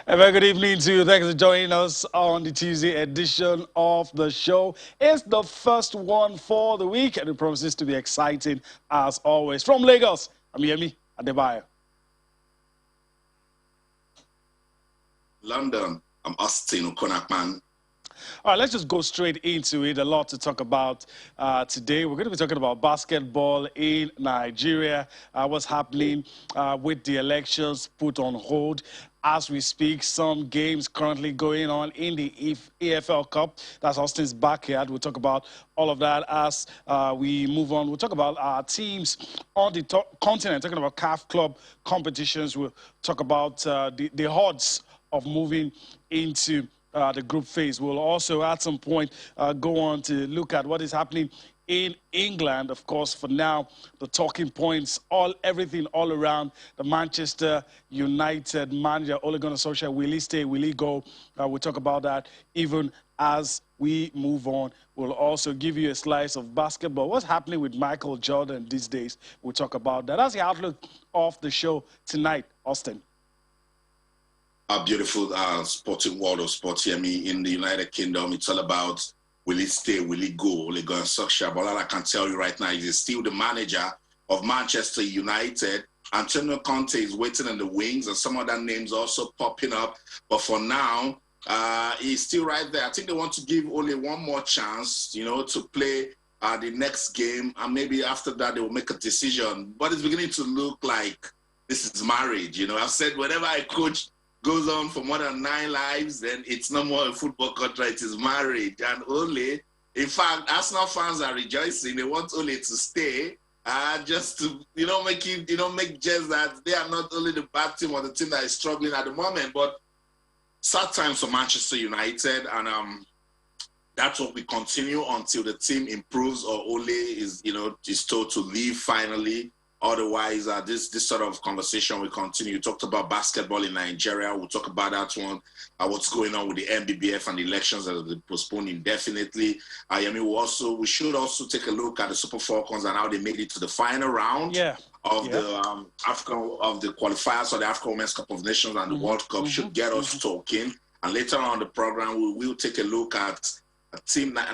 A very good evening to you. Thanks for joining us on the Tuesday edition of the show. It's the first one for the week, and it promises to be exciting as always. From Lagos, I'm Yemi Adebayo. London, I'm Austin Okonakman. All right, let's just go straight into it. A lot to talk about today. We're going to be talking about basketball in Nigeria, what's happening with the elections put on hold as we speak. Some games currently going on in the EFL Cup. That's Austin's backyard. We'll talk about all of that as we move on. We'll talk about our teams on the continent, talking about CAF club competitions. We'll talk about the odds of moving into the group phase. We'll also at some point go on to look at what is happening in England. Of course, for now, the talking points, everything all around the Manchester United manager, Ole Gunnar Solskjaer. Will he stay? Will he go? We'll talk about that even as we move on. We'll also give you a slice of basketball. What's happening with Michael Jordan these days? We'll talk about that. That's the outlook of the show tonight, Austin. A beautiful sporting world of sports here in the United Kingdom. It's all about will he stay, will he go, Ole Gunnar Solskjaer. But all I can tell you right now is he's still the manager of Manchester United. Antonio Conte is waiting in the wings, and some other names also popping up. But for now, he's still right there. I think they want to give Ole one more chance, to play the next game, and maybe after that they will make a decision. But it's beginning to look like this is marriage. I've said whenever I coach goes on for more than 9 lives, then it's no more a football contract, it is marriage. And Ole, in fact, Arsenal fans are rejoicing. They want Ole to stay, just to, make just that they are not only the bad team or the team that is struggling at the moment, but sad times for Manchester United. And that's what we continue until the team improves or Ole is told to leave finally. Otherwise, this sort of conversation will continue. You talked about basketball in Nigeria. We'll talk about that one, what's going on with the NBBF and the elections that have been postponed indefinitely. We should also take a look at the Super Falcons and how they made it to the final round of the the qualifiers for the African Women's Cup of Nations and the World Cup. Should get us talking. And later on the program, we will take a look at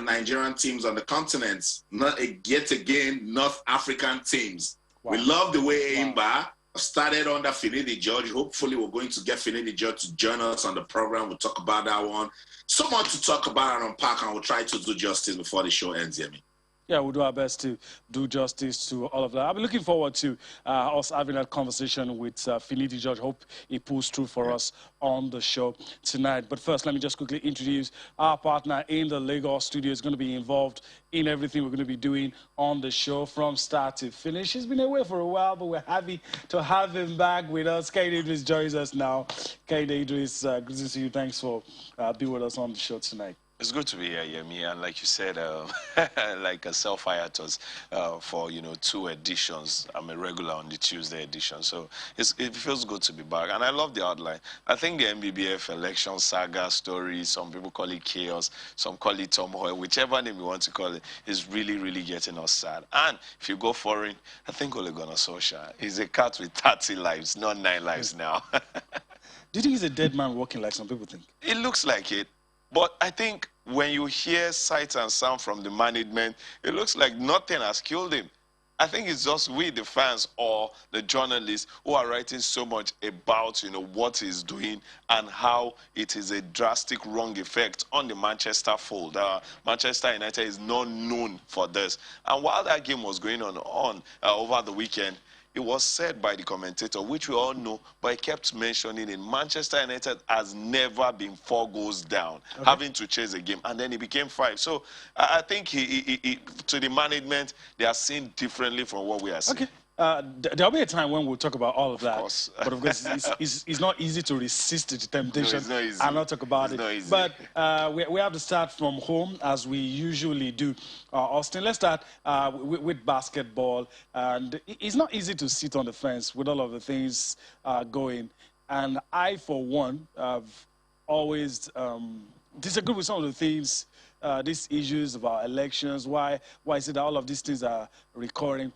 Nigerian teams on the continent, yet again, North African teams. Wow. We love the way Aimba started under Finidi George. Hopefully, we're going to get Finidi George to join us on the program. We'll talk about that one. So much to talk about and unpack, and we'll try to do justice before the show ends, Yemi. Yeah, we'll do our best to do justice to all of that. I'm looking forward to us having that conversation with Finidi George. Hope he pulls through for us on the show tonight. But first, let me just quickly introduce our partner in the Lagos studio. Is going to be involved in everything we're going to be doing on the show from start to finish. He's been away for a while, but we're happy to have him back with us. Kaide Idris joins us now. Kaide Idris, good to see you. Thanks for being with us on the show tonight. It's good to be here, Yemi, and like you said, like a self-hiatus for 2 editions. I'm a regular on the Tuesday edition, so it feels good to be back. And I love the outline. I think the MBBF election saga story, some people call it chaos, some call it turmoil, whichever name you want to call it, is really, really getting us sad. And if you go foreign, I think Ole Gunnar Solskjaer is a cat with 30 lives, not 9 lives now. Do you think he's a dead man walking like some people think? It looks like it. But I think when you hear sight and sound from the management, it looks like nothing has killed him. I think it's just we, the fans or the journalists, who are writing so much about, what he's doing and how it is a drastic wrong effect on the Manchester fold. Manchester United is not known for this. And while that game was going on over the weekend, it was said by the commentator, which we all know, but he kept mentioning it. Manchester United has never been 4 goals down, having to chase a game, and then it became 5. So I think to the management, they are seen differently from what we are seeing. Okay. There'll be a time when we'll talk about all of that. Of course. But of course, it's not easy to resist the temptation. No, it's not easy. I'll not talk about it. Not easy. But we have to start from home, as we usually do. Austin, let's start with basketball. And it's not easy to sit on the fence with all of the things going. And I, for one, have always disagreed with some of the things, these issues about elections. Why is it that all of these things are recurring?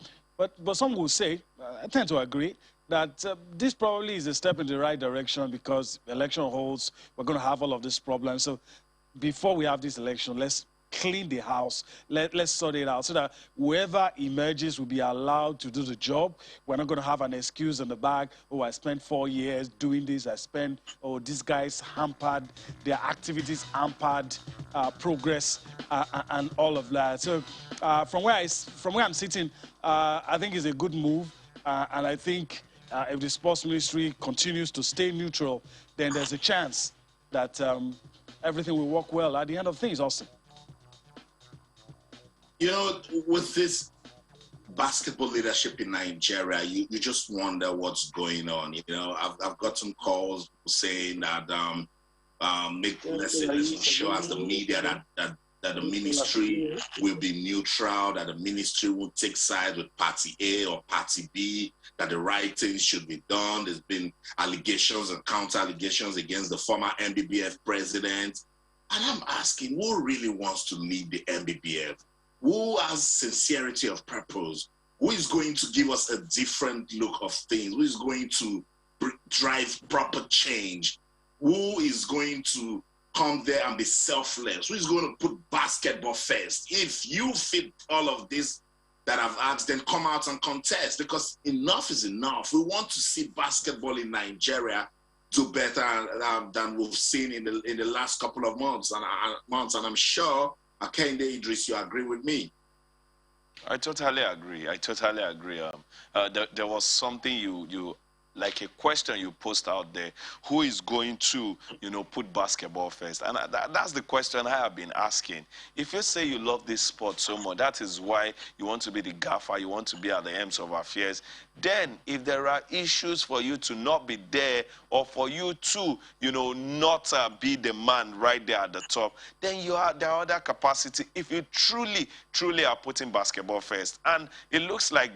But some will say, I tend to agree, that this probably is a step in the right direction because election holds, we're going to have all of these problems. So before we have this election, let's clean the house. Let's sort it out so that whoever emerges will be allowed to do the job. We're not going to have an excuse in the back. Oh, I spent 4 years doing this. Oh, these guys hampered, their activities hampered progress and all of that. So from where I'm sitting, I think it's a good move. And I think if the sports ministry continues to stay neutral, then there's a chance that everything will work well at the end of things, Austin. You know, with this basketball leadership in Nigeria, you just wonder what's going on. You know, I've got some calls saying that let's show as the media that the ministry will be neutral, that the ministry won't take sides with party A or party B, that the right things should be done. There's been allegations and counter allegations against the former MBBF president. And I'm asking, who really wants to lead the MBBF? Who has sincerity of purpose? Who is going to give us a different look of things? Who is going to drive proper change? Who is going to come there and be selfless? Who is going to put basketball first? If you fit all of this that I've asked, then come out and contest, because enough is enough. We want to see basketball in Nigeria do better than we've seen in the last couple of months. And I'm sure Akende Idris, you agree with me? I totally agree. I totally agree. There was something you like, a question you post out there: who is going to, put basketball first? And that's the question I have been asking. If you say you love this sport so much, that is why you want to be the gaffer, you want to be at the ends of affairs. Then, if there are issues for you to not be there, or for you to, not be the man right there at the top, then there are other capacity. If you truly are putting basketball first, and it looks like,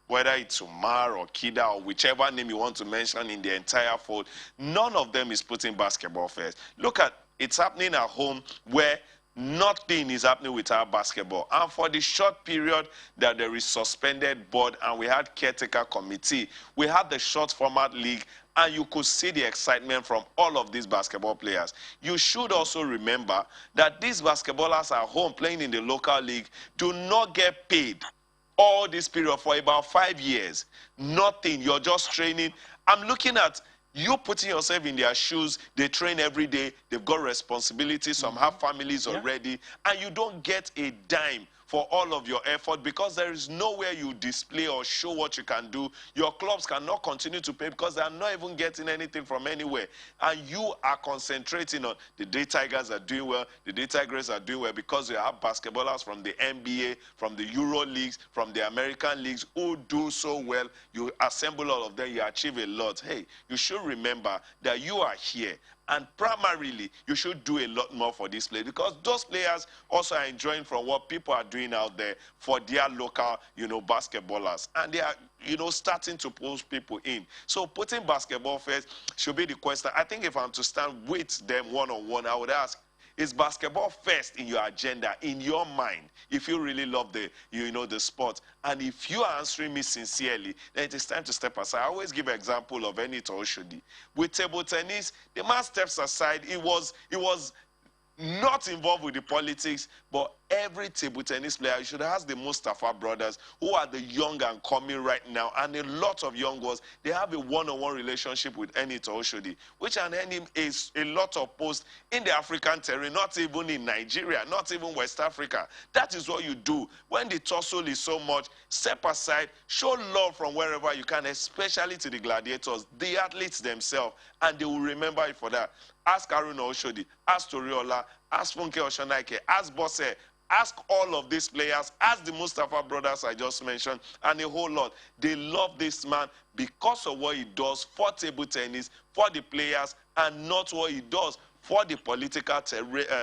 whether it's Umar or Kida or whichever name you want to mention in the entire fold, none of them is putting basketball first. Look at, it's happening at home where nothing is happening with our basketball. And for the short period that there is suspended board and we had caretaker committee, we had the short format league, and you could see the excitement from all of these basketball players. You should also remember that these basketballers at home playing in the local league do not get paid all this period for about 5 years. Nothing. You're just training. I'm looking at you putting yourself in their shoes. They train every day. They've got responsibilities. Some have families already. And you don't get a dime for all of your effort, because there is nowhere you display or show what you can do. Your clubs cannot continue to pay because they are not even getting anything from anywhere. And you are concentrating on the Day Tigers are doing well, the Day Tigers are doing well, because you have basketballers from the NBA, from the Euro leagues, from the American leagues who do so well. You assemble all of them, you achieve a lot. Hey, you should remember that you are here. And primarily, you should do a lot more for this play, because those players also are enjoying from what people are doing out there for their local, basketballers. And they are, starting to push people in. So putting basketball first should be the question. I think if I'm to stand with them one-on-one, I would ask, is basketball first in your agenda, in your mind, if you really love the sport? And if you are answering me sincerely, then it is time to step aside. I always give an example of Enito Oshodi. With table tennis, the man steps aside. He was not involved with the politics, but every table tennis player, you should ask the Mustafa brothers, who are the young and coming right now, and a lot of young ones, they have a one-on-one relationship with Enito Oshodi, which earned him a lot of posts in the African terrain, not even in Nigeria, not even West Africa. That is what you do. When the tussle is so much, step aside, show love from wherever you can, especially to the gladiators, the athletes themselves, and they will remember you for that. Ask Haruna Oshodi, ask Toriola, ask Funke Oshonaike, ask Bosse, ask all of these players, ask the Mustafa brothers I just mentioned, and a whole lot. They love this man because of what he does for table tennis, for the players, and not what he does for the political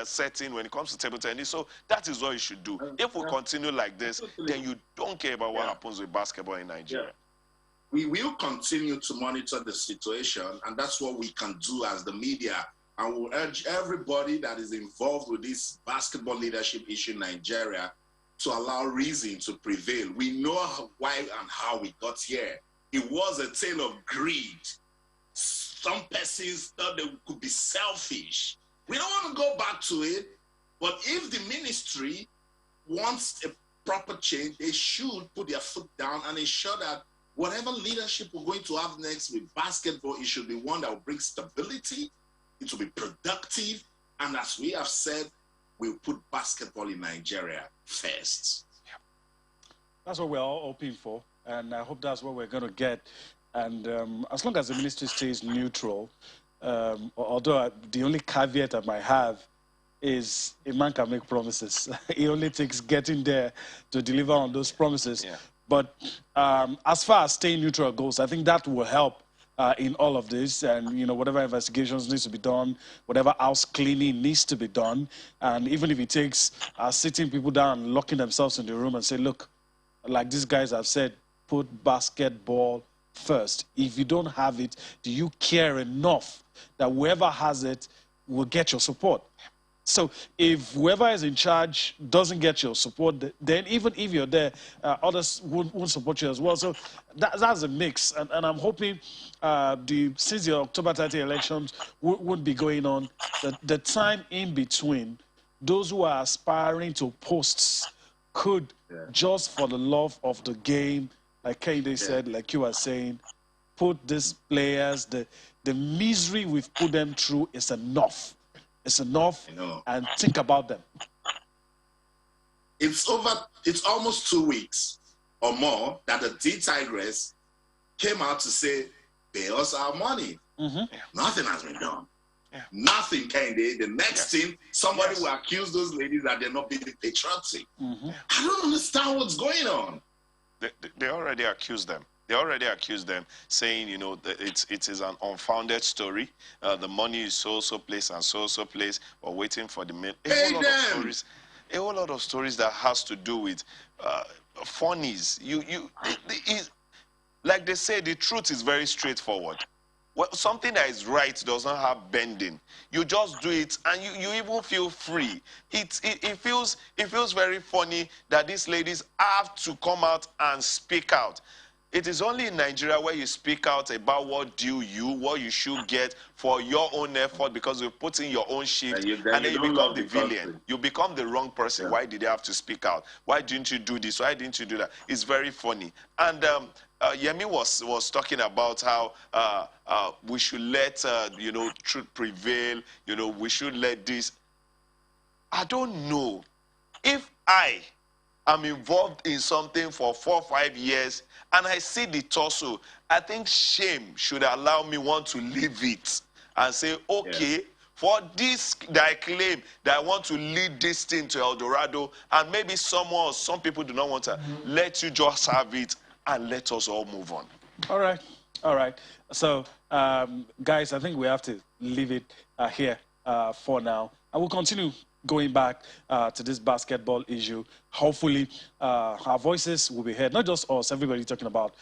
setting when it comes to table tennis. So that is what you should do. If we continue like this, then you don't care about what happens with basketball in Nigeria. We will continue to monitor the situation, and that's what we can do as the media. And we'll urge everybody that is involved with this basketball leadership issue in Nigeria to allow reason to prevail. We know why and how we got here. it was a tale of greed. Some persons thought they could be selfish. We don't want to go back to it, but if the ministry wants a proper change, they should put their foot down and ensure that whatever leadership we're going to have next with basketball, it should be one that will bring stability, it will be productive, and as we have said, we'll put basketball in Nigeria first. That's what we're all hoping for, and I hope that's what we're going to get. And as long as the ministry stays neutral, although the only caveat I might have is a man can make promises. It only takes getting there to deliver on those promises. Yeah. But as far as staying neutral goes, I think that will help in all of this. And, you know, whatever investigations needs to be done, whatever house cleaning needs to be done, and even if it takes sitting people down and locking themselves in the room and say, look, like these guys have said, put basketball first. If you don't have it, do you care enough that whoever has it will get your support? So if whoever is in charge doesn't get your support, then even if you're there, others won't support you as well. So that's a mix. And I'm hoping since the October 30 elections won't be going on, the time in between, those who are aspiring to posts could, just for the love of the game, like Kende said, like you were saying, put these players, the misery we've put them through is enough. It's enough, and think about them. It's almost 2 weeks or more that the D-Tigress came out to say, pay us our money. Nothing has been done. Nothing, Kende. The next thing, somebody will accuse those ladies that they're not being patriotic. I don't understand what's going on. They already accused them. They already accused them, saying, you know, that it is an unfounded story. The money is so place and so place. We're waiting for the mail. A whole lot of stories that has to do with funnies. Like they say, the truth is very straightforward. Well, something that is right does not have bending. You just do it, and you even feel free. It feels very funny that these ladies have to come out and speak out. It is only in Nigeria where you speak out about what you should get for your own effort, because you put in your own shift, and then you become the villain. You become the wrong person. Why did they have to speak out? Why didn't you do this? Why didn't you do that? It's very funny. And Yemi was talking about how we should let truth prevail. You know, we should let this. I don't know if I'm involved in something for 4 or 5 years and I see the torso. I think shame should allow me want to leave it and say, okay, for this that I claim that I want to lead this thing to El Dorado, and maybe some people do not want to, let you just have it and let us all move on. All right. So, guys, I think we have to leave it here for now. And we'll continue going back to this basketball issue. Hopefully, our voices will be heard. Not just us, everybody talking about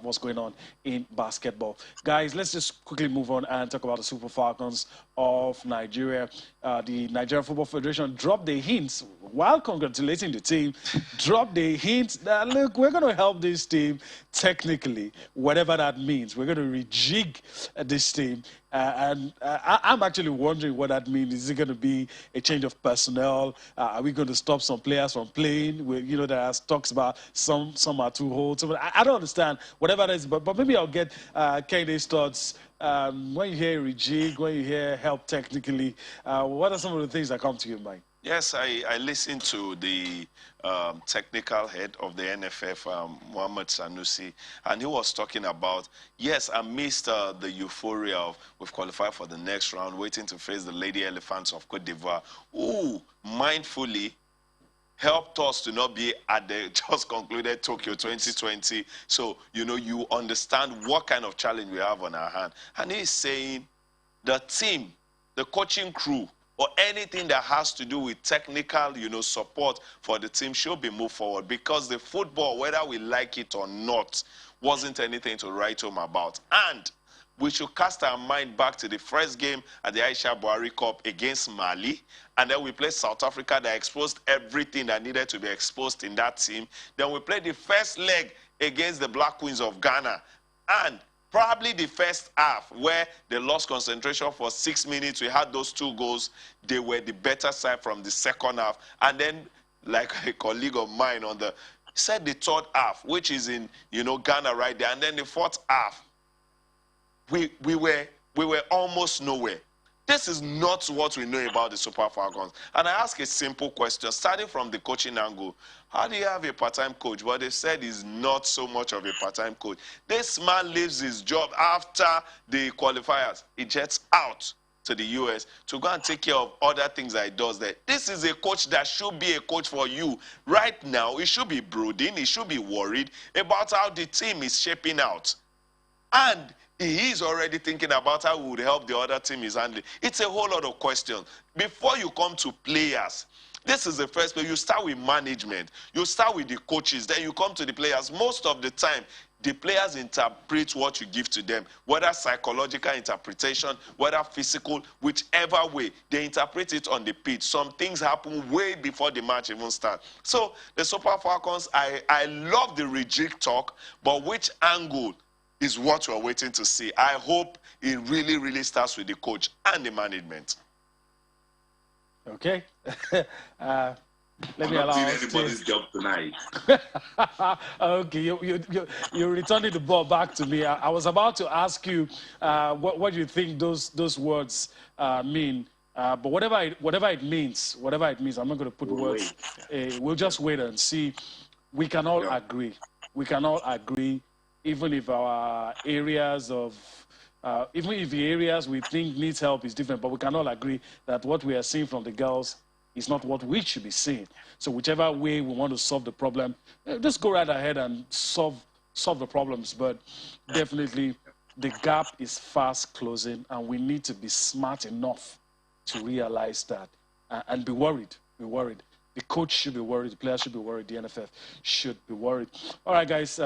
what's going on in basketball. Guys, let's just quickly move on and talk about the Super Falcons of Nigeria. The Nigerian Football Federation dropped the hints, while congratulating the team, dropped the hints that, look, we're going to help this team technically, whatever that means. We're going to rejig this team. And I'm actually wondering what that means. Is it going to be a change of personnel? Are we going to stop some players from playing? You know, there are talks about some are too old. I don't understand whatever that is, but maybe I'll get Kennedy's thoughts. When you hear rejig, when you hear help technically, what are some of the things that come to your mind? Yes, I listened to the technical head of the NFF, Mohamed Sanusi, and he was talking about, yes, amidst the euphoria of we've qualified for the next round, waiting to face the Lady Elephants of Cote d'Ivoire, who mindfully helped us to not be at the just concluded Tokyo 2020. So, you know, you understand what kind of challenge we have on our hand. And he's saying the team, the coaching crew, or anything that has to do with technical, you know, support for the team should be moved forward, because the football, whether we like it or not, wasn't anything to write home about. And we should cast our mind back to the first game at the Aisha Buhari Cup against Mali, and then we played South Africa that exposed everything that needed to be exposed in that team. Then we played the first leg against the Black Queens of Ghana, And probably the first half, where they lost concentration for 6 minutes, we had those 2 goals. They were the better side from the second half. And then, like a colleague of mine on the said, the third half, which is in Ghana right there, and then the fourth half, we were almost nowhere. This is not what we know about the Super Falcons. And I ask a simple question, starting from the coaching angle. How do you have a part-time coach? Well, they said he's not so much of a part-time coach. This man leaves his job after the qualifiers. He jets out to the US to go and take care of other things that he does there. This is a coach that should be a coach for you. Right now, he should be brooding. He should be worried about how the team is shaping out. And he is already thinking about how we would help the other team is handling. It's a whole lot of questions. Before you come to players, this is the first place. You start with management. You start with the coaches. Then you come to the players. Most of the time, the players interpret what you give to them, whether psychological interpretation, whether physical, whichever way, they interpret it on the pitch. Some things happen way before the match even starts. So the Super Falcons, I love the rejig talk, but which angle is what we're waiting to see. I hope it really, really starts with the coach and the management. Okay. Let me I'm not allow doing anybody's job tonight. Okay, you're returning the ball back to me. I was about to ask you what do you think those words mean. But whatever it means, I'm not going to put words. We'll just wait and see. We can all agree. We can all agree, even if our areas of even if the areas we think needs help is different, but we can all agree that what we are seeing from the girls is not what we should be seeing. So whichever way we want to solve the problem, just go right ahead and solve the problems. But definitely the gap is fast closing, and we need to be smart enough to realize that and be worried. Be worried. The coach should be worried. The players should be worried. The NFF should be worried. All right, guys,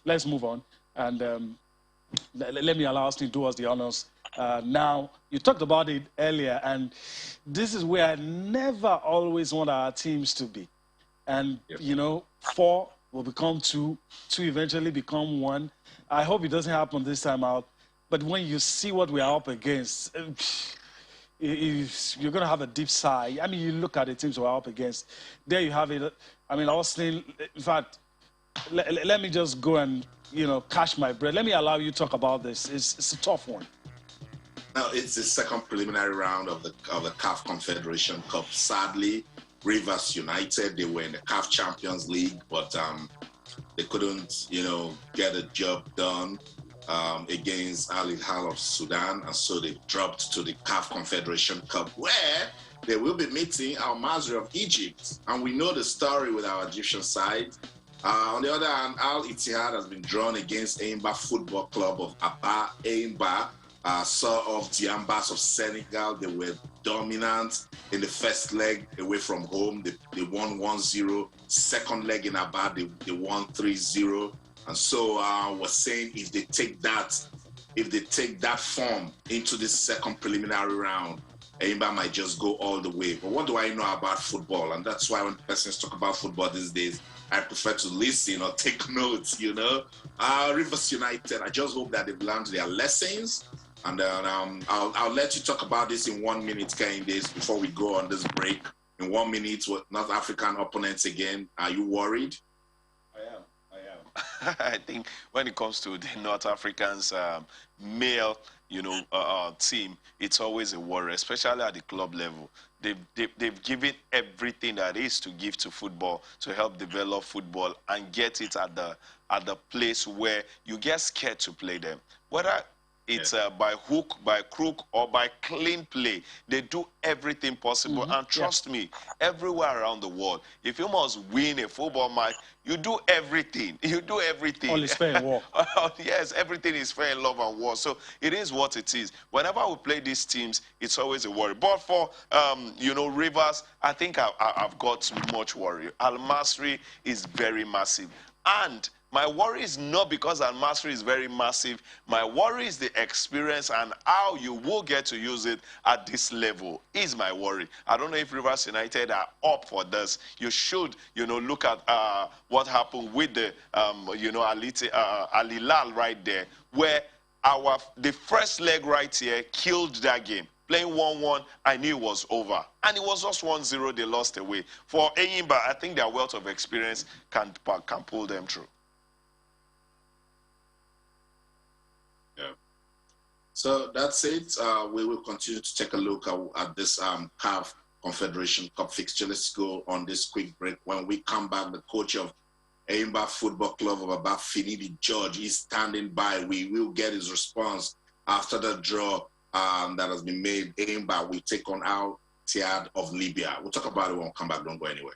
let's move on. And let me allow Austin to do us the honors. Now, you talked about it earlier, and this is where I never always want our teams to be. And, you know, 4 will become 2, 2 eventually become 1. I hope it doesn't happen this time out. But when you see what we are up against, you're going to have a deep sigh. I mean, you look at the teams we're up against. There you have it. I mean, Austin, in fact, let me just go and, you know, catch my breath. Let me allow you to talk about this. It's a tough one. Now, it's the second preliminary round of the CAF Confederation Cup. Sadly, Rivers United, they were in the CAF Champions League, but they couldn't, you know, get a job done against Al Hilal of Sudan, and so they dropped to the CAF Confederation Cup, where they will be meeting Al Masry of Egypt. And we know the story with our Egyptian side. On the other hand, Al Ittihad has been drawn against Eimba Football Club of Aba. Eimba saw off the Ambas of Senegal. They were dominant in the first leg away from home. They won 1-0. Second leg in Aba, they won 3-0. And so we're saying if they take that form into this second preliminary round, Eimba might just go all the way. But what do I know about football? And that's why when persons talk about football these days, I prefer to listen or take notes, you know. Rivers United, I just hope that they've learned their lessons. And I'll let you talk about this in 1 minute, Days, before we go on this break. In 1 minute, with North African opponents again. Are you worried? I am. I think when it comes to the North Africans male, you know, team, it's always a worry, especially at the club level. They've given everything that is to give to football to help develop football and get it at the place where you get scared to play them. Whether it's by hook, by crook, or by clean play, they do everything possible. And trust me, everywhere around the world, if you must win a football match, you do everything. You do everything. All is fair in war. Yes, everything is fair in love and war. So it is what it is. Whenever we play these teams, it's always a worry. But for, you know, Rivers, I think I've got much worry. Al Masry is very massive. And My worry is not because Al Masry is very massive. My worry is the experience and how you will get to use it at this level is my worry. I don't know if Rivers United are up for this. You should, look at what happened with the, Al Hilal right there, where the first leg right here killed that game. Playing 1-1, I knew it was over. And it was just 1-0, they lost away. For Enyimba, I think their wealth of experience can pull them through. Yeah. So that's it. We will continue to take a look at this CAF Confederation Cup fixture. Let's go on this quick break. When we come back, the coach of Enyimba Football Club of Aba, Finidi George, is standing by. We will get his response after the draw that has been made. Enyimba will take on Al Ittihad of Libya. We'll talk about it when we come back. Don't go anywhere.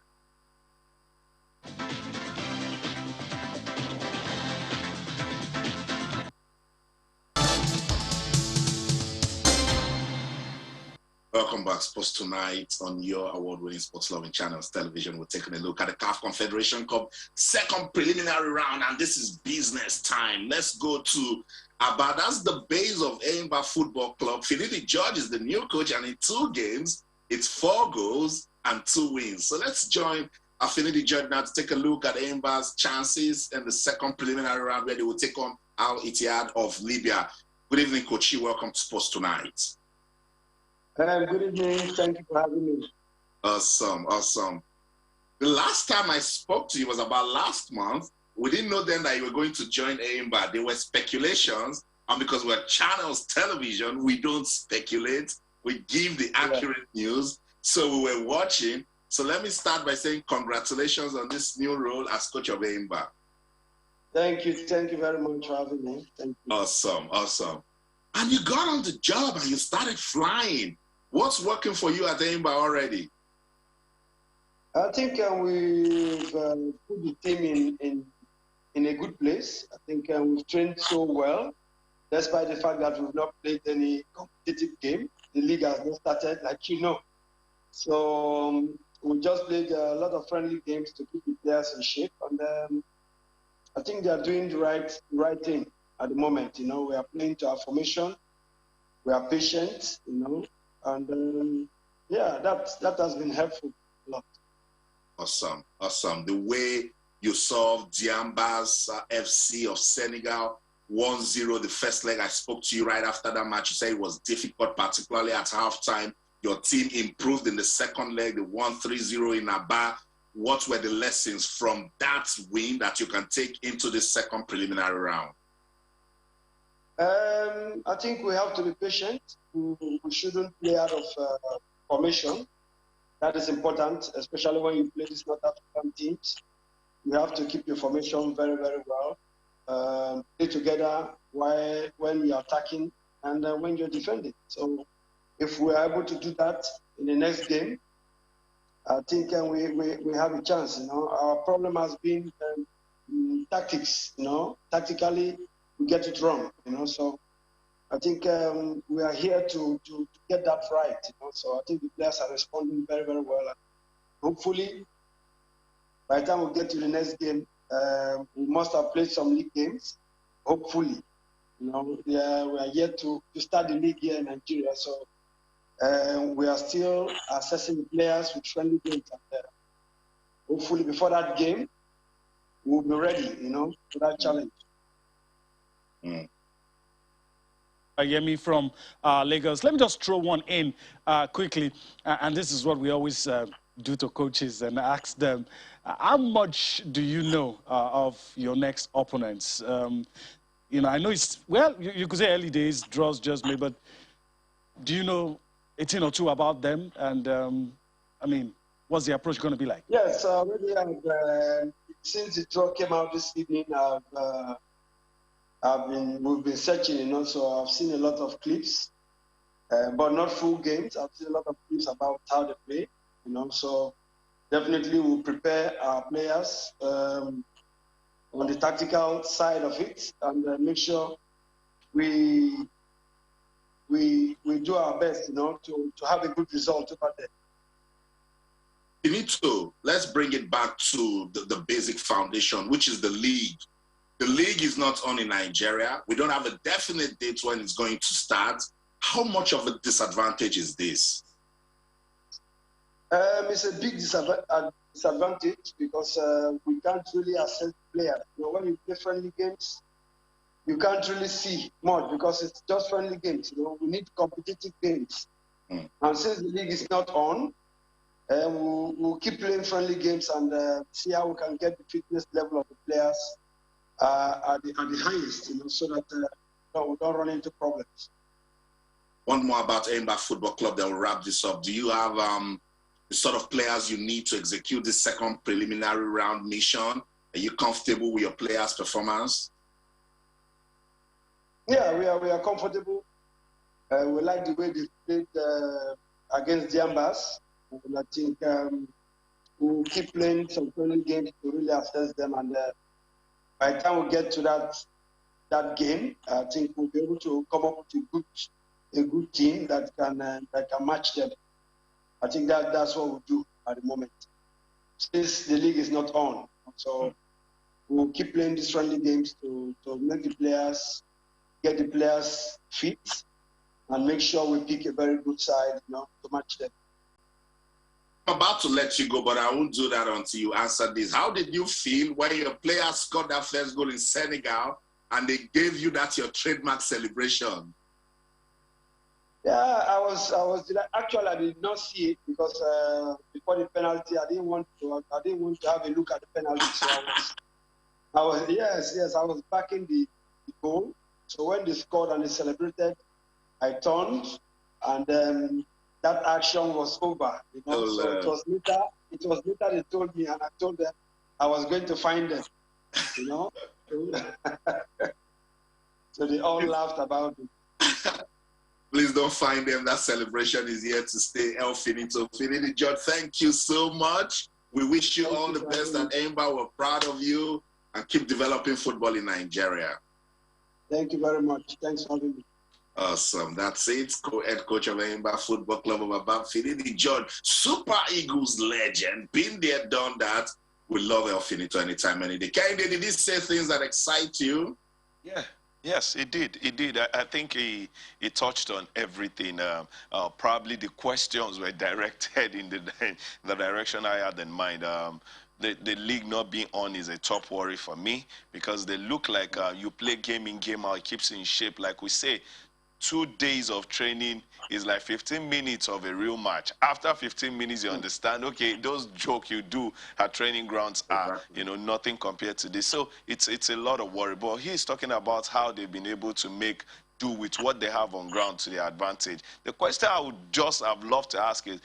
Welcome back, Sports Tonight, on your award-winning sports loving channels television. We're taking a look at the CAF Confederation Cup second preliminary round, and this is business time. Let's go to Aba. That's the base of Enyimba Football Club. Finidi George is the new coach, and in 2 games, it's 4 goals and 2 wins. So let's join Finidi George now to take a look at Enyimba's chances in the second preliminary round, where they will take on Al Ittihad of Libya. Good evening, Coach. Welcome to Sports Tonight. Good evening. Thank you for having me. Awesome, awesome. The last time I spoke to you was about last month. We didn't know then that you were going to join Enyimba. There were speculations, and because we're channels television, we don't speculate. We give the accurate news. So we were watching. So let me start by saying congratulations on this new role as coach of Enyimba. Thank you. Thank you very much for having me. Thank you. Awesome, awesome. And you got on the job and you started flying. What's working for you at Enyimba already? I think we've put the team in a good place. I think we've trained so well, despite the fact that we've not played any competitive game. The league has not started, like you know. So we just played a lot of friendly games to keep the players in shape. And I think they are doing the right thing at the moment. We are playing to our formation. We are patient, and yeah, that has been helpful a lot. Awesome, awesome. The way you solved Diamba's FC of Senegal 1-0 the first leg. I spoke to you right after that match. You said it was difficult, particularly at halftime. Your team improved in the second leg. They won 3-0 in Aba. What were the lessons from that win that you can take into the second preliminary round? I think we have to be patient. We shouldn't play out of formation. That is important, especially when you play these North African teams. You have to keep your formation very, very well. Play together when you're attacking and when you're defending. So if we are able to do that in the next game, I think we have a chance. Our problem has been tactics. Tactically we get it wrong. So I think we are here to get that right. So I think the players are responding very, very well. And hopefully, by the time we get to the next game, we must have played some league games. Hopefully, we are yet to start the league here in Nigeria. So we are still assessing the players with friendly games. And, hopefully, before that game, we'll be ready, for that challenge. Yemi from Lagos. Let me just throw one in quickly. And this is what we always do to coaches and ask them, how much do you know of your next opponents? I know it's, well, you could say early days, draws just made, but do you know a thing or two about them? And, I mean, what's the approach going to be like? Yes, already since the draw came out this evening, we've been searching, so I've seen a lot of clips, but not full games. I've seen a lot of clips about how they play, so definitely we'll prepare our players on the tactical side of it and make sure we do our best, to have a good result over there. Let's bring it back to the basic foundation, which is the league. The league is not on in Nigeria. We don't have a definite date when it's going to start. How much of a disadvantage is this? It's a big disadvantage because we can't really assess players. You know, when you play friendly games, you can't really see much because it's just friendly games. You know, we need competitive games. And since the league is not on, we'll keep playing friendly games and see how we can get the fitness level of the players at the highest, you know, so that we don't run into problems. One more about Enyimba Football Club, then we'll wrap this up. Do you have the sort of players you need to execute this second preliminary round mission? Are you comfortable with your players' performance? Yeah, we are comfortable. We like the way they played against the Ambas. And I think we'll keep playing some friendly games to really assess them. And by the time we get to that game, I think we'll be able to come up with a good team that can match them. I think that's what we'll do at the moment. Since the league is not on, so we'll keep playing these friendly games to make the players get the players fit and make sure we pick a very good side, you know, to match them. I'm about to let you go, but I won't do that until you answer this. How did you feel when your players scored that first goal in Senegal and they gave you that your trademark celebration? Yeah, I was actually I did not see it because before the penalty I didn't want to have a look at the penalty. So I was backing the goal. So when they scored and they celebrated, I turned, and that action was over. You know, so it was later they told me, and I told them I was going to find them. You know, so they all laughed about it. Please don't find them. That celebration is here to stay. El Finito. Finidi George, thank you so much. We wish you all the best at Enyimba. We're proud of you and keep developing football in Nigeria. Thank you very much. Thanks for having me. Awesome. That's it. Co-head coach of Enyimba Football Club of Abab, Finidi George, Super Eagles legend. Been there, done that. We love El Finito anytime, any day. Kehinde, did he say things that excite you? Yeah. Yes, it did. It did. I think he touched on everything. Probably the questions were directed in the direction I had in mind. The league not being on is a top worry for me because they look like you play game in, game out, it keeps in shape. Like we say, 2 days of training is like 15 minutes of a real match. After 15 minutes, you understand, okay, those jokes you do at training grounds are, you know, nothing compared to this. So it's a lot of worry. But he's talking about how they've been able to make do with what they have on ground to their advantage. The question I would just have loved to ask is,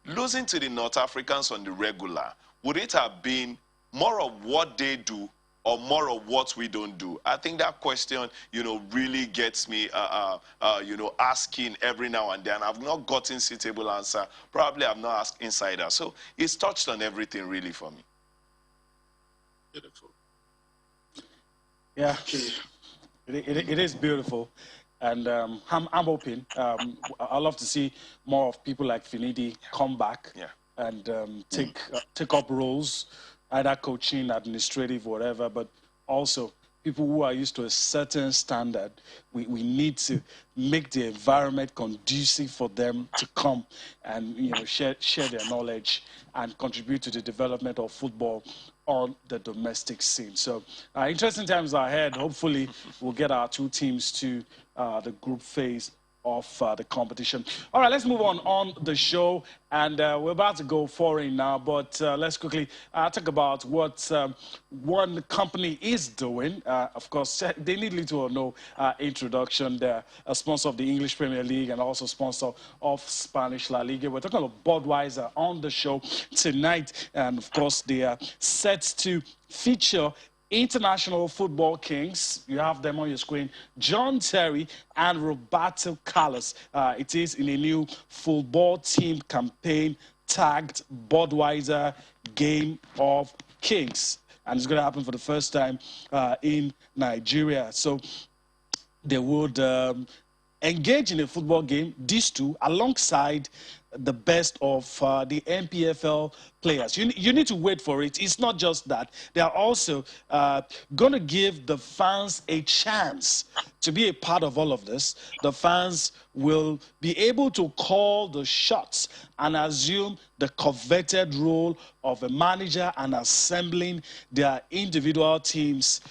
losing to the North Africans on the regular, would it have been more of what they do or more of what we don't do? I think that question, you know, really gets me, you know, asking every now and then. I've not gotten suitable answer. Probably I've not asked insider. So it's touched on everything really for me. Beautiful. Yeah, it is beautiful. And I'm hoping, I love to see more of people like Finidi come back and take up roles, either coaching, administrative, whatever, but also people who are used to a certain standard. We need to make the environment conducive for them to come and, you know, share their knowledge and contribute to the development of football on the domestic scene. So interesting times are ahead. Hopefully we'll get our two teams to the group phase of the competition. All right, let's move on the show, and we're about to go foreign now, but let's quickly talk about what one company is doing. Of course, they need little or no introduction. They're a sponsor of the English Premier League and also sponsor of Spanish La Liga. We're talking about Budweiser on the show tonight, and of course, they are set to feature international football kings. You have them on your screen, John Terry and Roberto Carlos. It is in a new football team campaign tagged Budweiser Game of Kings, and it's going to happen for the first time in Nigeria. So they would engage in a football game, these two, alongside the best of the NPFL players. You need to wait for it. It's not just that. They are also going to give the fans a chance to be a part of all of this. The fans will be able to call the shots and assume the coveted role of a manager and assembling their individual teams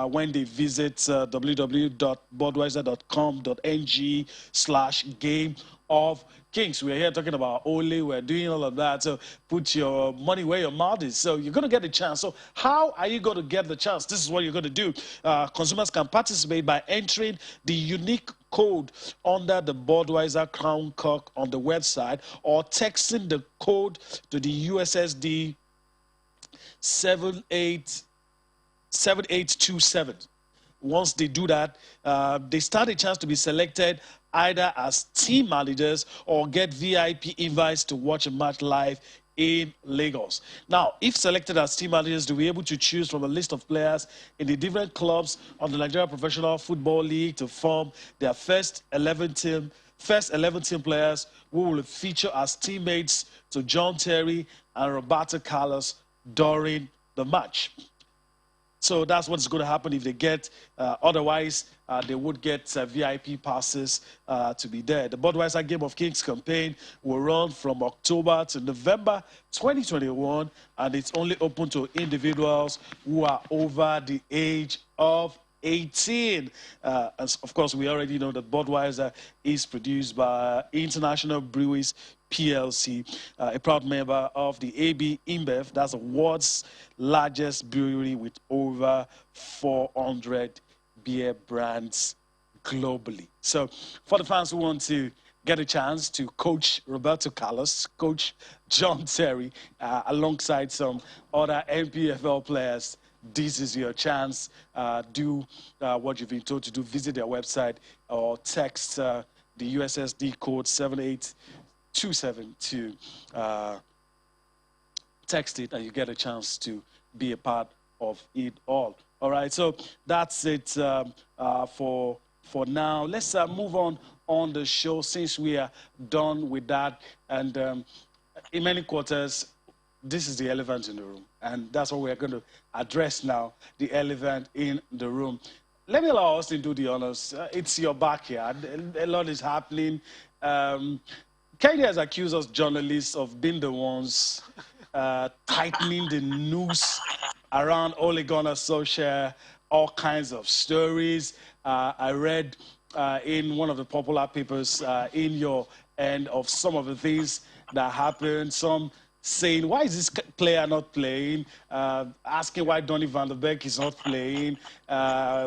when they visit www.budweiser.com.ng/game of Kings. We're here talking about Ole. We're doing all of that. So put your money where your mouth is. So you're going to get a chance. So how are you going to get the chance? This is what you're going to do. Consumers can participate by entering the unique code under the Budweiser Crown Cock on the website or texting the code to the USSD 7827. Once they do that, they stand a chance to be selected either as team managers or get VIP invites to watch a match live in Lagos. Now, if selected as team managers, they'll be able to choose from a list of players in the different clubs on the Nigeria Professional Football League to form their first 11 team players who will feature as teammates to John Terry and Roberto Carlos during the match. So that's what's going to happen if they get. Otherwise, they would get VIP passes to be there. The Budweiser Game of Kings campaign will run from October to November 2021, and it's only open to individuals who are over the age of 18. As of course, we already know that Budweiser is produced by International Breweries PLC, a proud member of the AB InBev. That's the world's largest brewery with over 400 beer brands globally. So for the fans who want to get a chance to coach Roberto Carlos, coach John Terry, alongside some other NPFL players, this is your chance. Do what you've been told to do. Visit their website or text the USSD code 7827 to text it, and you get a chance to be a part of it all. All right, so that's it for now. Let's move on the show since we are done with that. And in many quarters, this is the elephant in the room, and that's what we're going to address now, the elephant in the room. Let me allow Austin do the honors. It's your backyard. A lot is happening. Kennedy has accused us journalists of being the ones tightening the noose around Ole Gunnar Solskjaer, all kinds of stories. I read in one of the popular papers in your end of some of the things that happened. Some saying, why is this player not playing? Asking why Donny van der Beek is not playing.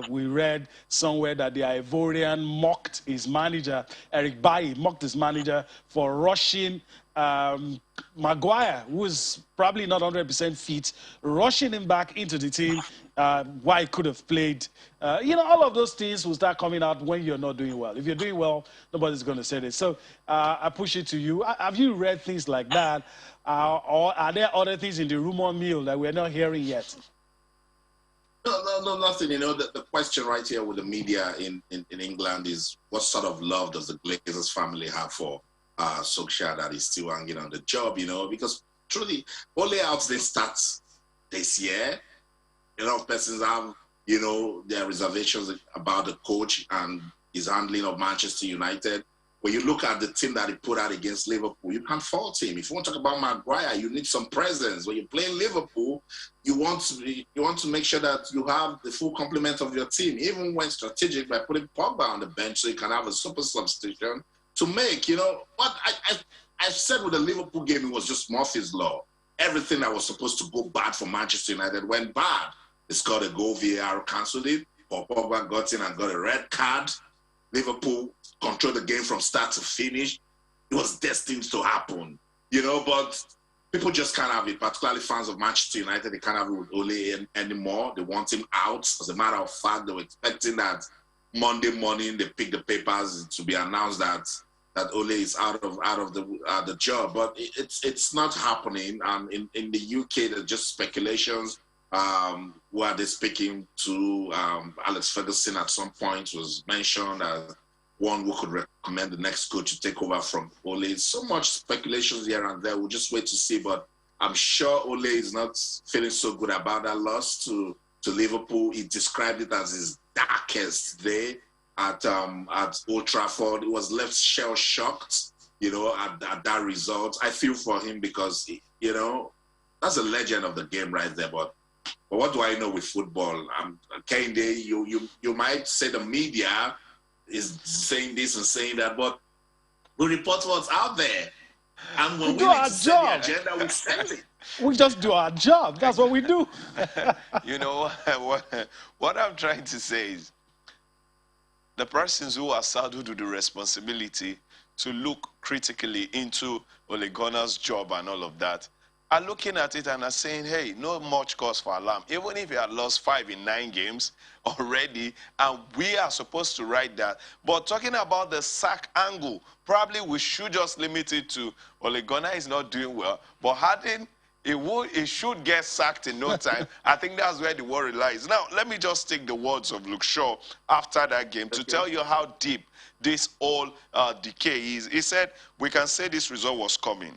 We read somewhere that the Ivorian mocked his manager, Eric Bailly mocked his manager for rushing Maguire, who is probably not 100% fit, rushing him back into the team, why he could have played. All of those things will start coming out when you're not doing well. If you're doing well, nobody's going to say this. So I push it to you. Have you read things like that? Or are there other things in the rumor mill that we're not hearing yet? No, nothing. The question right here with the media in England is, what sort of love does the Glazers family have for Solskjaer that is still hanging on the job, because truly, Ole out they start this year. A lot of persons have, their reservations about the coach and his handling of Manchester United. When you look at the team that he put out against Liverpool, you can't fault him. If you want to talk about Maguire, you need some presence. When you play Liverpool, you want to make sure that you have the full complement of your team, even when strategic, by putting Pogba on the bench so you can have a super substitution to make. What I said with the Liverpool game, it was just Murphy's Law. Everything that was supposed to go bad for Manchester United went bad. They scored a goal, VAR cancelled it. Pogba got in and got a red card. Liverpool controlled the game from start to finish. It was destined to happen, but people just can't have it, particularly fans of Manchester United. They can't have it with Ole anymore. They want him out. As a matter of fact, they were expecting that Monday morning they pick the papers to be announced that Ole is out of the job, but it's not happening. In the UK, there's just speculations. Where they're speaking to Alex Ferguson at some point was mentioned as one who could recommend the next coach to take over from Ole. So much speculations here and there. We'll just wait to see. But I'm sure Ole is not feeling so good about that loss to Liverpool. He described it as his darkest day at Old Trafford. He was left shell-shocked, you know, at that result. I feel for him because, you know, that's a legend of the game right there. But what do I know with football? Kehinde, you might say the media is saying this and saying that, but we report what's out there. And when we need to set the agenda, we set it. We just do our job. That's what we do. You know, what I'm trying to say is the persons who are saddled with the responsibility to look critically into Ole Gunnar's job and all of that are looking at it and are saying, hey, no much cause for alarm. Even if he had lost 5 in 9 games already, and we are supposed to write that. But talking about the sack angle, probably we should just limit it to Ole Gunnar is not doing well. But Harden, he should get sacked in no time. I think that's where the worry lies. Now, let me just take the words of Luke Shaw after that game to tell you how deep this whole decay is. He said, we can say this result was coming.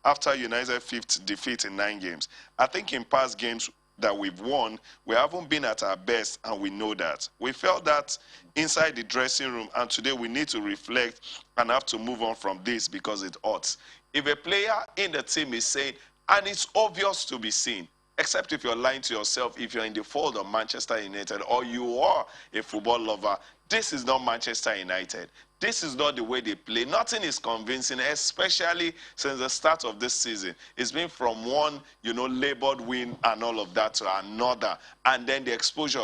After United's 5th defeat in 9 games. I think in past games that we've won, we haven't been at our best, and we know that. We felt that inside the dressing room, and today we need to reflect and have to move on from this because it hurts. If a player in the team is saying, and it's obvious to be seen, except if you're lying to yourself, if you're in the fold of Manchester United or you are a football lover, this is not Manchester United. This is not the way they play. Nothing is convincing, especially since the start of this season. It's been from one, you know, labored win and all of that to another. And then the exposure.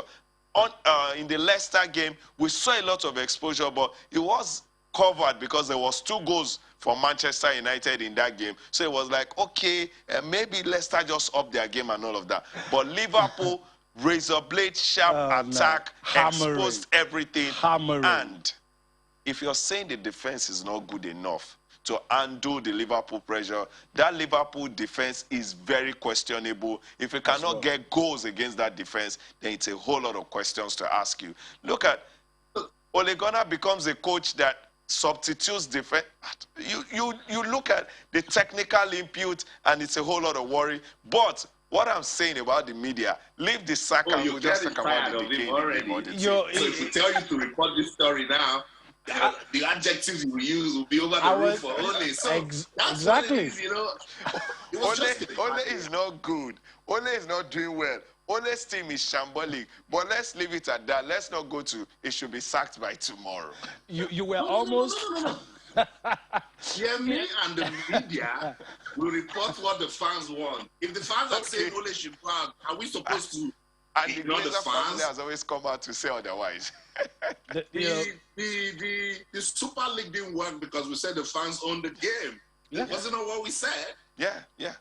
In the Leicester game, we saw a lot of exposure, but it was covered because there was 2 goals for Manchester United in that game. So it was like, okay, maybe Leicester just upped their game and all of that. But Liverpool, razor blade sharp attack, exposed everything. And if you're saying the defense is not good enough to undo the Liverpool pressure, that Liverpool defense is very questionable. If you cannot get goals against that defense, then it's a whole lot of questions to ask you. Look at Ole Gunnar becomes a coach that substitutes defense. You look at the technical input, and it's a whole lot of worry. But what I'm saying about the media, leave the sack and we'll just talk about the decay already. So if we tell you to report this story now, the adjectives you will use will be over the roof for Ole. So that's what it is, you know. Ole is not good. Ole is not doing well. Ole's team is shambolic. But let's leave it at that. Let's not go to, it should be sacked by tomorrow. You were almost... Yeah, me and the media will report what the fans want. If the fans are saying Ole should go out, are we supposed to ignore the fans? Has always come out to say otherwise. The Super League didn't work because we said the fans owned the game. Yeah. Wasn't that what we said? Yeah.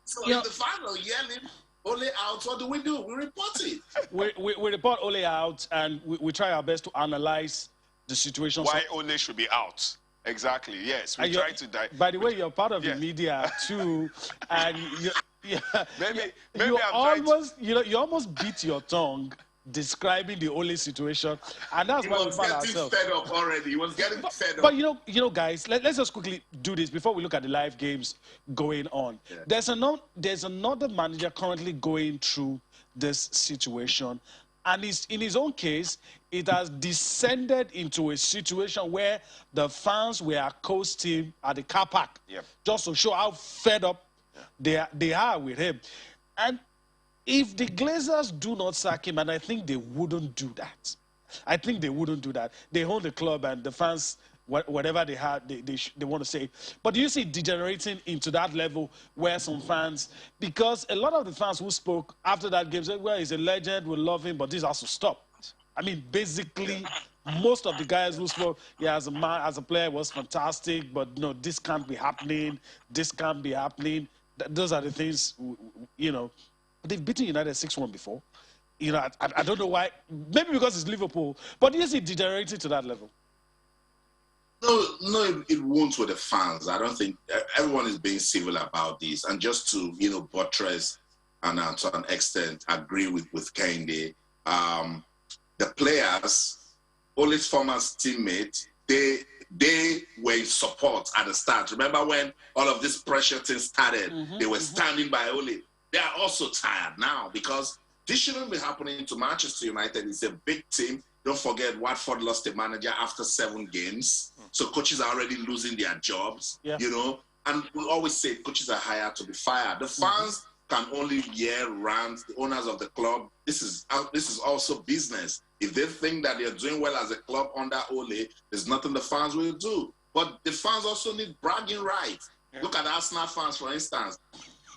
So if the fans are yelling Ole out, what do? We report it. we report Ole out, and we try our best to analyze the situation. Why Ole should be out. Exactly, yes. We try to die. By the way, you're part of the media too, and maybe you almost beat your tongue describing the Ole situation, and that's why we found ourselves. Fed up already. He was getting fed up. But you know, guys, let's just quickly do this before we look at the live games going on. Yeah. There's another manager currently going through this situation, and in his own case, it has descended into a situation where the fans were accosting him at the car park, just to show how fed up they are with him. And if the Glazers do not sack him, and I think they wouldn't do that. They own the club, and the fans, whatever they had, they want to say. But do you see it degenerating into that level where some fans, because a lot of the fans who spoke after that game said, well, he's a legend, we love him, but this has to stop. I mean, basically, most of the guys who spoke, as a player, was fantastic, but no, this can't be happening. This can't be happening. Those are the things, you know. They've beaten United 6-1 before. You know, I don't know why. Maybe because it's Liverpool. But you see it degenerated to that level. No, it won't with the fans. I don't think everyone is being civil about this. And just to, you know, buttress and to an extent agree with Kehinde, the players Ole's former teammate, they were in support at the start. Remember when all of this pressure thing started? They were standing by Ole. They are also tired now because this shouldn't be happening to Manchester United. It's a big team. Don't forget, Watford lost a manager after 7 games. So coaches are already losing their jobs, you know. And we always say coaches are hired to be fired. The fans can only rant. The owners of the club, this is also business. If they think that they're doing well as a club under Ole, there's nothing the fans will do. But the fans also need bragging rights. Look at Arsenal fans, for instance.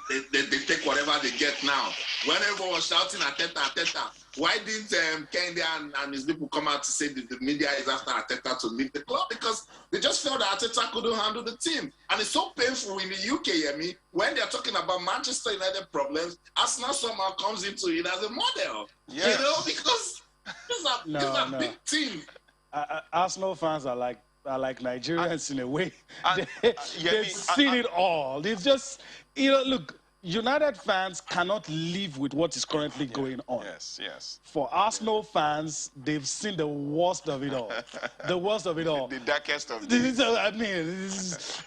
They take whatever they get now. When everyone was shouting Arteta, why didn't Kendi and his people come out to say that the media is after Arteta to leave the club? Because they just felt that Arteta couldn't handle the team. And it's so painful in the UK, Yemi, when they're talking about Manchester United problems, Arsenal somehow comes into it as a model. Yes. You know, because these are big teams. Arsenal fans are like Nigerians in a way. They've seen it all. They've just, you know, look, United fans cannot live with what is currently going on. Yes. For Arsenal fans, they've seen the worst of it all. The worst of it all. The darkest of days. I mean,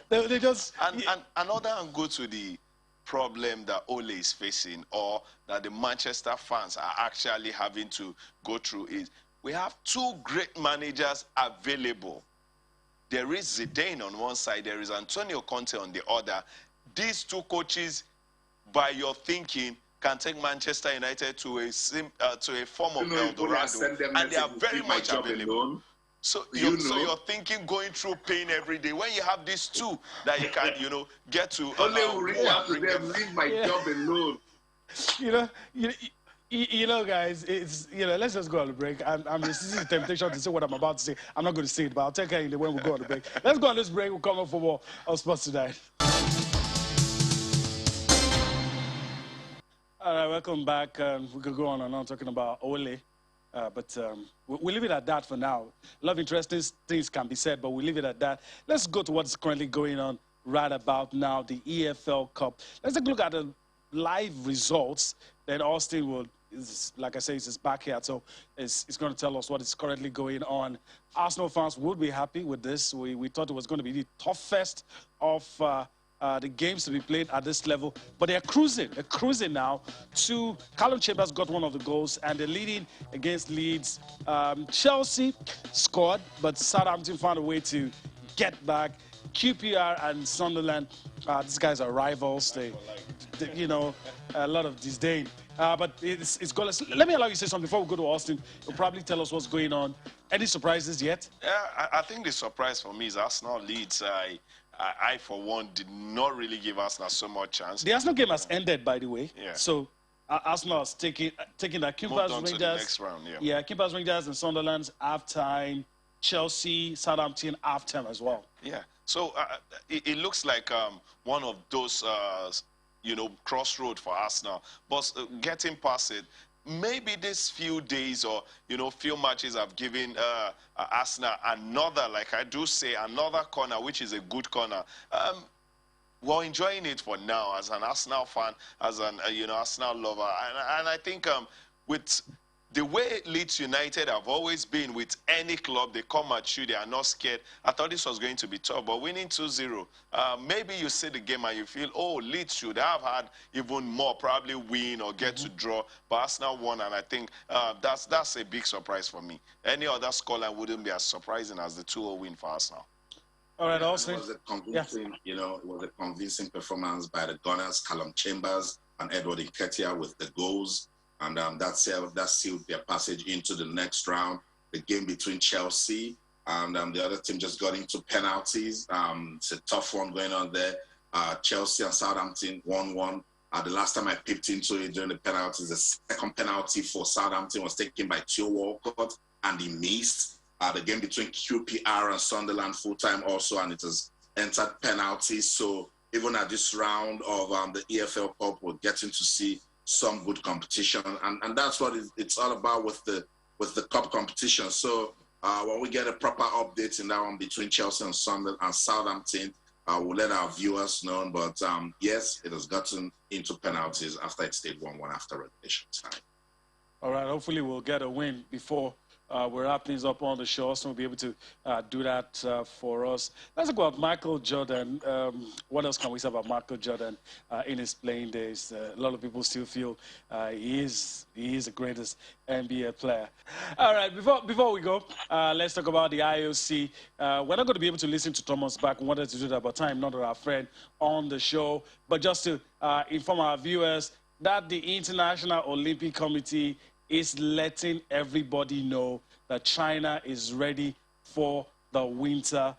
they just... And another angle to the problem that Ole is facing, or that the Manchester fans are actually having to go through, is we have 2 great managers available. There is Zidane on one side, there is Antonio Conte on the other. These 2 coaches, by your thinking, can take Manchester United to a form of El Dorado, and they are very much available. So you're thinking going through pain every day. When you have these 2 that you can, you know, get to... Only will reach out to them, leave my job alone. You know, guys, it's, you know, let's just go on the break. I'm resisting the temptation to say what I'm about to say. I'm not going to say it, but I'll take care of it when we go on the break. Let's go on this break. We'll come up for more of Sports Tonight. All right, welcome back. We could go on and on talking about Ole, but we'll leave it at that for now. A lot of interesting things can be said, but we'll leave it at that. Let's go to what's currently going on right about now, the EFL Cup. Let's take a look at the live results. Then Austin like I say, it's his backyard, so it's going to tell us what is currently going on. Arsenal fans would be happy with this. We thought it was going to be the toughest of the games to be played at this level, but they're cruising. They're cruising now. Callum Chambers got one of the goals, and they're leading against Leeds. Chelsea scored, but Southampton found a way to get back. QPR and Sunderland, these guys are rivals. They you know, a lot of disdain. But it's goalless. Let me allow you to say something before we go to Austin. You'll probably tell us what's going on. Any surprises yet? Yeah, I think the surprise for me is Arsenal Leeds. I, for one, did not really give Arsenal so much chance. The Arsenal game has ended, by the way. Yeah. So Arsenal is taking that. Keepers, Rangers. To the next round, yeah, Keepers, Rangers, and Sunderland's half-time. Chelsea, Southampton, half-time as well. Yeah. So it looks like one of those, you know, crossroad for Arsenal. But getting past it, maybe these few days or, you know, few matches have given Arsenal another, like I do say, another corner, which is a good corner. We're enjoying it for now as an Arsenal fan, as an, you know, Arsenal lover. And I think with the way Leeds United have always been with any club, they come at you, they are not scared. I thought this was going to be tough, but winning 2-0, maybe you see the game and you feel, oh, Leeds should have had even more, probably win or get to draw, but Arsenal won, and I think that's a big surprise for me. Any other scoreline wouldn't be as surprising as the 2-0 win for Arsenal. All right, also. It was a convincing, you know, it was a convincing performance by the Gunners, Callum Chambers and Edward Nketiah with the goals. And that sealed their passage into the next round. The game between Chelsea and the other team just got into penalties. It's a tough one going on there. Chelsea and Southampton 1-1. The last time I peeped into it during the penalties, the second penalty for Southampton was taken by Theo Walcott, and he missed. The game between QPR and Sunderland full-time also, and it has entered penalties. So even at this round of the EFL Cup, we're getting to see some good competition, and that's what it's all about with the cup competition. So when we get a proper update in that one between Chelsea and Sunderland and Southampton, we'll let our viewers know. But yes, it has gotten into penalties after it stayed 1-1 after regulation time. All right, hopefully we'll get a win before we'll wrap things up on the show. So we'll be able to do that for us. Let's talk about Michael Jordan. What else can we say about Michael Jordan in his playing days? A lot of people still feel he is the greatest NBA player. All right, before we go, let's talk about the IOC. We're not going to be able to listen to Thomas back. We wanted to do that, but time not our friend on the show. But just to inform our viewers that the International Olympic Committee is letting everybody know that China is ready for the Winter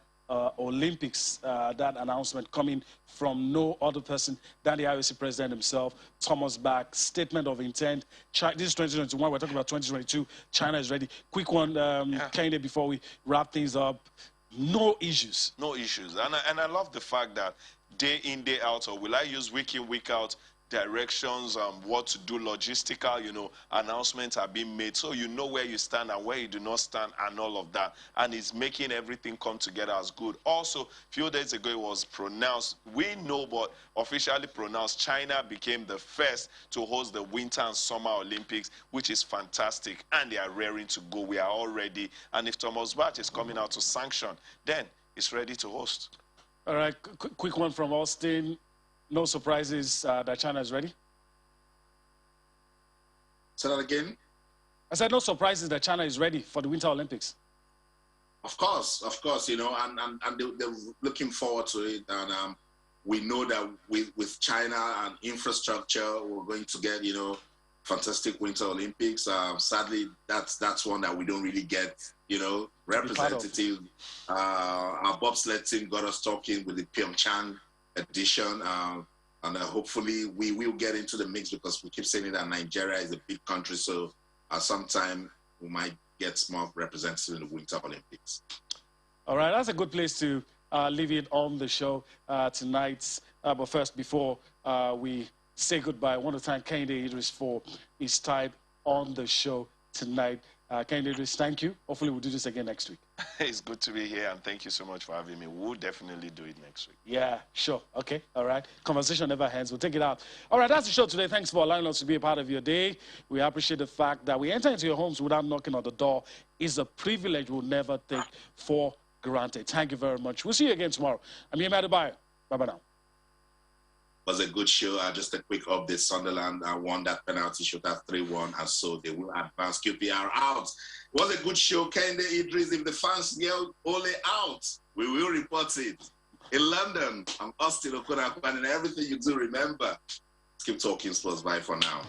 Olympics. That announcement coming from no other person than the IOC president himself, Thomas Bach. Statement of intent. This is 2021. We're talking about 2022. China is ready. Quick one, Kende, before we wrap things up. No issues. No issues. And I love the fact that day in, day out, or will I use week in, week out, directions, what to do, logistical, announcements are being made. So you know where you stand and where you do not stand and all of that. And it's making everything come together as good. Also, a few days ago, it was pronounced, we know, but officially pronounced, China became the first to host the Winter and Summer Olympics, which is fantastic. And they are raring to go. We are all ready. And if Thomas Bach is coming out to sanction, then it's ready to host. All right, quick one from Austin. No surprises that China is ready? Say that again? I said no surprises that China is ready for the Winter Olympics. Of course, and they're looking forward to it. And we know that with China and infrastructure, we're going to get, fantastic Winter Olympics. Sadly, that's one that we don't really get, representative. Our bobsled team got us talking with the Pyeongchang edition, and hopefully we will get into the mix, because we keep saying that Nigeria is a big country, so sometime we might get more representatives in the Winter Olympics. All right, that's a good place to leave it on the show tonight. But first, before we say goodbye, I want to thank Kende Idris for his time on the show tonight. Kende Idris, thank you. Hopefully we'll do this again next week. It's good to be here, and thank you so much for having me. We'll definitely do it next week. Yeah, sure. Okay, all right. Conversation never ends. We'll take it out. All right, that's the show today. Thanks for allowing us to be a part of your day. We appreciate the fact that we enter into your homes without knocking on the door. It's a privilege we'll never take for granted. Thank you very much. We'll see you again tomorrow. I'm Yemi Adebayo. Bye-bye now. Was a good show. Just a quick update. Sunderland won that penalty shootout 3-1, and so they will advance. QPR out. It was a good show. Kende Idris, if the fans yell Ole out, we will report it. In London, I'm Austin Okorakwan, and everything you do, remember, keep talking sports. Bye for now.